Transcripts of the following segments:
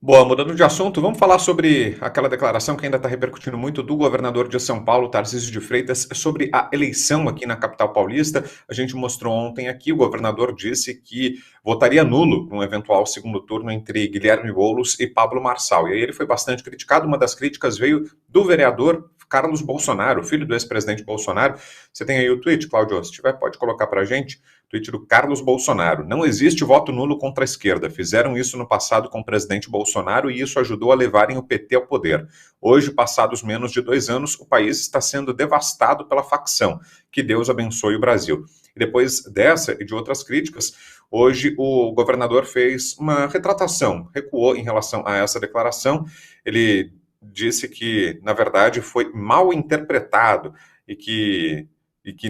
Boa, mudando de assunto, vamos falar sobre aquela declaração que ainda está repercutindo muito do governador de São Paulo, Tarcísio de Freitas, sobre a eleição aqui na capital paulista. A gente mostrou ontem aqui, o governador disse que votaria nulo num eventual segundo turno entre Guilherme Boulos e Pablo Marçal. E aí ele foi bastante criticado. Uma das críticas veio do vereador Carlos Bolsonaro, filho do ex-presidente Bolsonaro. Você tem aí o tweet, Cláudio? Se tiver, pode colocar para a gente. Tweet do Carlos Bolsonaro. Não existe voto nulo contra a esquerda. Fizeram isso no passado com o presidente Bolsonaro e isso ajudou a levarem o PT ao poder. Hoje, passados menos de 2 anos, o país está sendo devastado pela facção. Que Deus abençoe o Brasil. E depois dessa e de outras críticas, hoje o governador fez uma retratação, recuou em relação a essa declaração. Ele disse que, na verdade, foi mal interpretado e que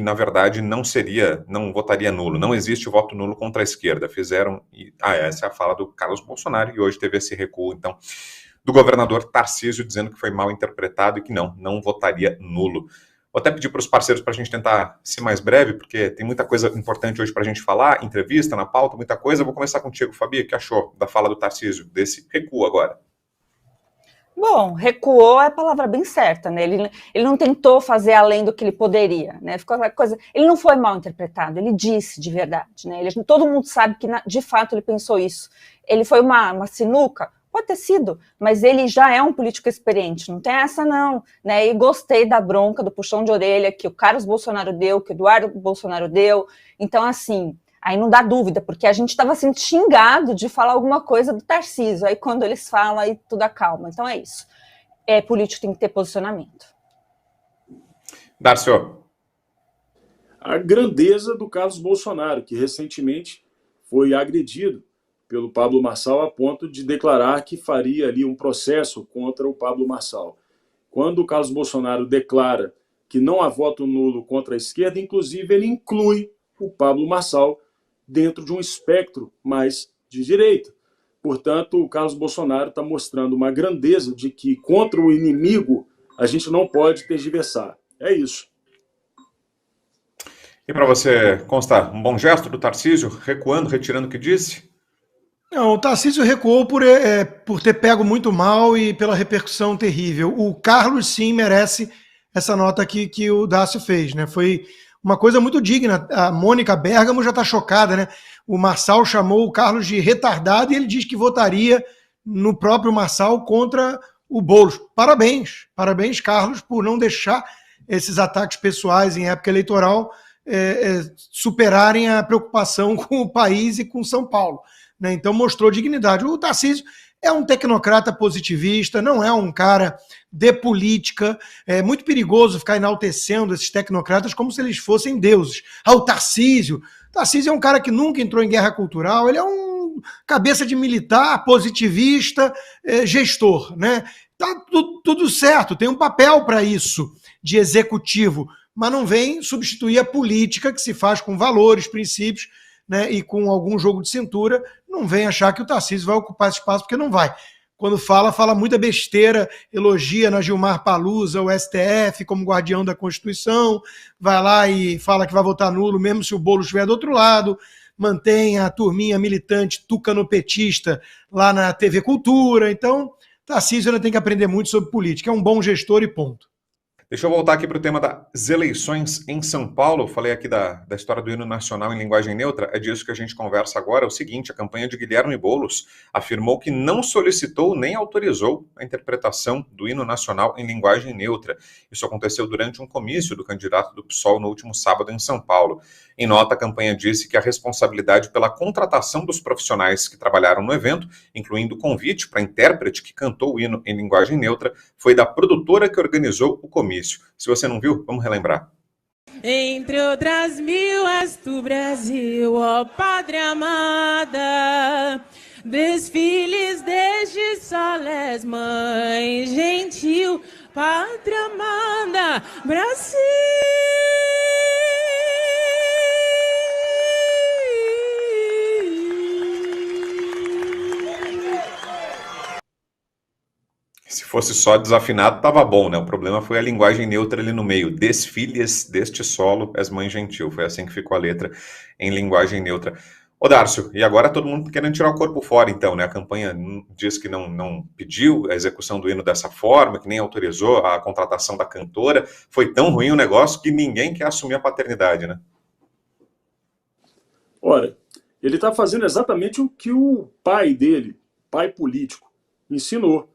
na verdade não votaria nulo, não existe voto nulo contra a esquerda. Essa é a fala do Carlos Bolsonaro, e hoje teve esse recuo, então, do governador Tarcísio, dizendo que foi mal interpretado e que não votaria nulo. Vou até pedir para os parceiros para a gente tentar ser mais breve, porque tem muita coisa importante hoje para a gente falar, entrevista, na pauta, muita coisa. Vou começar contigo, Fabi, o que achou da fala do Tarcísio, desse recuo agora? Bom, recuou é a palavra bem certa, né? Ele não tentou fazer além do que ele poderia, né? Ficou aquela coisa. Ele não foi mal interpretado, ele disse de verdade, né? Todo mundo sabe que, de fato, ele pensou isso. Ele foi uma sinuca? Pode ter sido, mas ele já é um político experiente, não tem essa não, né? E gostei da bronca, do puxão de orelha que o Carlos Bolsonaro deu, que o Eduardo Bolsonaro deu. Então, assim, aí não dá dúvida, porque a gente estava sendo xingado de falar alguma coisa do Tarcísio, aí quando eles falam, aí tudo acalma. Então é isso. Político tem que ter posicionamento. Darcio. A grandeza do Carlos Bolsonaro, que recentemente foi agredido pelo Pablo Marçal a ponto de declarar que faria ali um processo contra o Pablo Marçal. Quando o Carlos Bolsonaro declara que não há voto nulo contra a esquerda, inclusive ele inclui o Pablo Marçal dentro de um espectro mais de direita. Portanto, o Carlos Bolsonaro está mostrando uma grandeza de que contra o inimigo a gente não pode tergiversar. É isso. E para você, consta um bom gesto do Tarcísio, recuando, retirando o que disse? Não, o Tarcísio recuou por ter pego muito mal e pela repercussão terrível. O Carlos, sim, merece essa nota que o Dácio fez, né? Foi uma coisa muito digna. A Mônica Bergamo já está chocada, né? O Marçal chamou o Carlos de retardado e ele diz que votaria no próprio Marçal contra o Boulos. Parabéns, Carlos, por não deixar esses ataques pessoais em época eleitoral superarem a preocupação com o país e com São Paulo. Né? Então mostrou dignidade. O Tarcísio é um tecnocrata positivista, não é um cara de política. É muito perigoso ficar enaltecendo esses tecnocratas como se eles fossem deuses. O Tarcísio é um cara que nunca entrou em guerra cultural, ele é um cabeça de militar, positivista, gestor. Né? Tá tudo certo, tem um papel para isso de executivo, mas não vem substituir a política que se faz com valores, princípios, né, e com algum jogo de cintura. Não vem achar que o Tarcísio vai ocupar esse espaço, porque não vai. Quando fala muita besteira, elogia na Gilmar Palusa o STF como guardião da Constituição, vai lá e fala que vai votar nulo, mesmo se o Boulos estiver do outro lado, mantém a turminha militante tucanopetista lá na TV Cultura. Então, Tarcísio ainda tem que aprender muito sobre política. É um bom gestor e ponto. Deixa eu voltar aqui para o tema das eleições em São Paulo. Eu falei aqui da história do hino nacional em linguagem neutra. É disso que a gente conversa agora. É o seguinte, a campanha de Guilherme Boulos afirmou que não solicitou nem autorizou a interpretação do hino nacional em linguagem neutra. Isso aconteceu durante um comício do candidato do PSOL no último sábado em São Paulo. Em nota, a campanha disse que a responsabilidade pela contratação dos profissionais que trabalharam no evento, incluindo o convite para a intérprete que cantou o hino em linguagem neutra, foi da produtora que organizou o comício. Se você não viu, vamos relembrar. Entre outras mil, és tu, Brasil, ó pátria amada, desfiles desde soles, mãe gentil, pátria amada, Brasil. Se fosse só desafinado, tava bom, né? O problema foi a linguagem neutra ali no meio. Desfiles deste solo, és mãe gentil. Foi assim que ficou a letra em linguagem neutra. Ô, Darcio, e agora todo mundo querendo tirar o corpo fora, então, né? A campanha diz que não pediu a execução do hino dessa forma, que nem autorizou a contratação da cantora. Foi tão ruim o negócio que ninguém quer assumir a paternidade, né? Ora, ele está fazendo exatamente o que o pai dele, pai político, ensinou.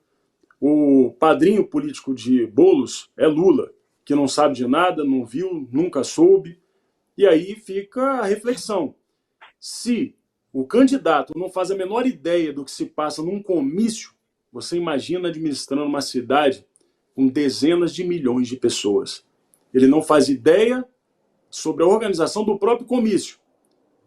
O padrinho político de Boulos é Lula, que não sabe de nada, não viu, nunca soube. E aí fica a reflexão. Se o candidato não faz a menor ideia do que se passa num comício, você imagina administrando uma cidade com dezenas de milhões de pessoas. Ele não faz ideia sobre a organização do próprio comício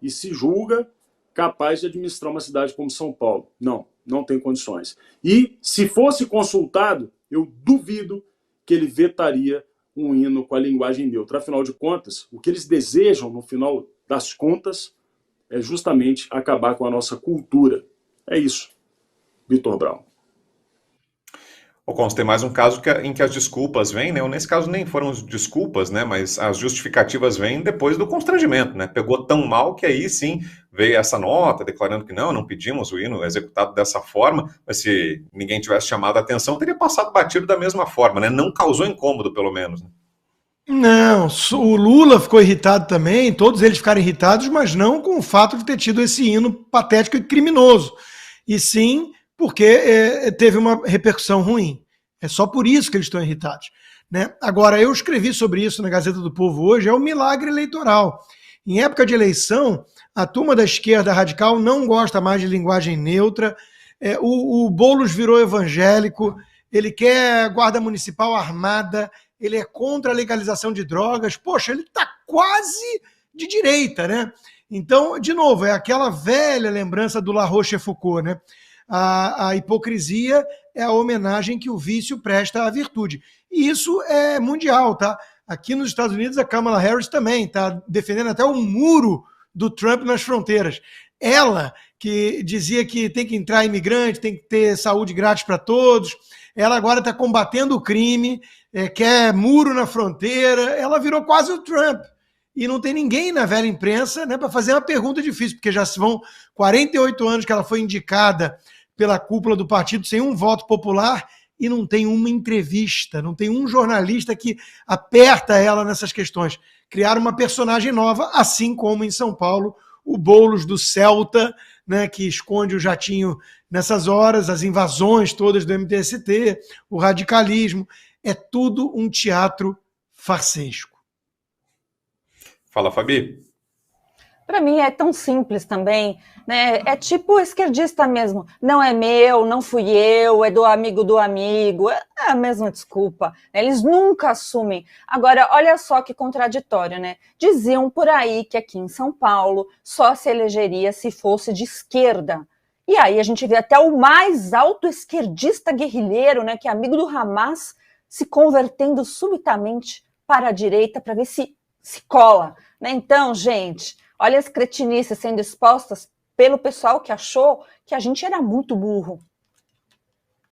e se julga capaz de administrar uma cidade como São Paulo. Não tem condições. E, se fosse consultado, eu duvido que ele vetaria um hino com a linguagem neutra. Afinal de contas, o que eles desejam, no final das contas, é justamente acabar com a nossa cultura. É isso, Vitor Brown. Ô, Cons, tem mais um caso em que as desculpas vêm, né? Nesse caso nem foram desculpas, né? Mas as justificativas vêm depois do constrangimento, né? Pegou tão mal que aí sim veio essa nota declarando que não pedimos o hino executado dessa forma, mas se ninguém tivesse chamado a atenção, teria passado batido da mesma forma, né? Não causou incômodo, pelo menos, né? Não, o Lula ficou irritado também, todos eles ficaram irritados, mas não com o fato de ter tido esse hino patético e criminoso, e sim porque teve uma repercussão ruim. É só por isso que eles estão irritados, né? Agora, eu escrevi sobre isso na Gazeta do Povo hoje, é um milagre eleitoral. Em época de eleição, a turma da esquerda radical não gosta mais de linguagem neutra, o Boulos virou evangélico, ele quer guarda municipal armada, ele é contra a legalização de drogas, poxa, ele está quase de direita, né? Então, de novo, é aquela velha lembrança do La Rochefoucauld, né? A hipocrisia é a homenagem que o vício presta à virtude. E isso é mundial, tá? Aqui nos Estados Unidos, a Kamala Harris também está defendendo até o muro do Trump nas fronteiras. Ela, que dizia que tem que entrar imigrante, tem que ter saúde grátis para todos, ela agora está combatendo o crime, quer muro na fronteira, ela virou quase o Trump. E não tem ninguém na velha imprensa, né, para fazer uma pergunta difícil, porque já vão 48 anos que ela foi indicada pela cúpula do partido sem um voto popular e não tem uma entrevista, não tem um jornalista que aperta ela nessas questões. Criaram uma personagem nova, assim como em São Paulo, o Boulos do Celta, né, que esconde o jatinho nessas horas, as invasões todas do MTST, o radicalismo. É tudo um teatro farsesco. Fala, Fabi. Para mim é tão simples também, né? É tipo esquerdista mesmo. Não é meu, não fui eu, é do amigo. É a mesma desculpa. Eles nunca assumem. Agora, olha só que contraditório, né? Diziam por aí que aqui em São Paulo só se elegeria se fosse de esquerda. E aí a gente vê até o mais alto esquerdista guerrilheiro, né? Que é amigo do Hamas, se convertendo subitamente para a direita para ver se cola, né? Então, gente, olha as cretinices sendo expostas pelo pessoal que achou que a gente era muito burro.